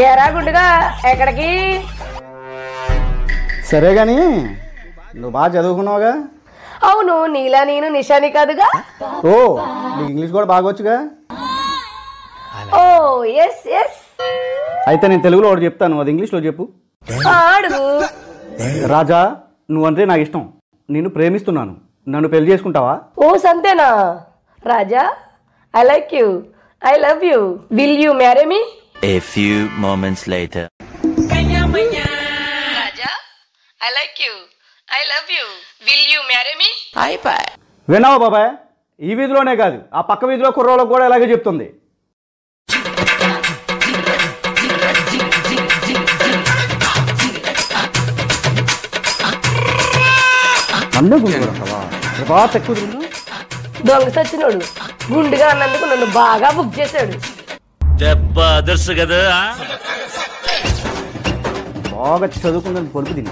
ఏరా గుండుగా ఎక్కడికి? సరే గాని నువ్వు బాగా చదువుకున్నావుగా? అవును, నీలా నేను నిషాని కాదుగా. ఓ, నీకు ఇంగ్లీష్ కూడా బాగా వచ్చుగా? ఓ ఎస్ ఎస్. అయితే నేను తెలుగులో ఒకటి చెప్తాను, అది ఇంగ్లీష్లో చెప్పు. అడుగు. రాజా, నువ్వంటే నాకు ఇష్టం, నిన్ను ప్రేమిస్తున్నాను, నన్ను పెళ్లి చేసుకుంటావా? ఓ సంతేనా? Raja, I like you, I love you, will you marry me? A few moments later. Raja, I like you, I love you, will you marry me? విన్నావా బాబాయ్? ఈ వీధిలోనే కాదు, ఆ పక్క వీధిలో కుర్రోళ్ళకు కూడా ఇలాగే చెప్తుంది. నన్ను గుండుగా బాగా తక్కువ దొంగ సచ్చినోడు గుండుగా అన్నందుకు నన్ను బాగా బుక్ చేశాడు. దెబ్బ అదర్సు కదా. బాగా చదువుకుందని పొలుపు తిని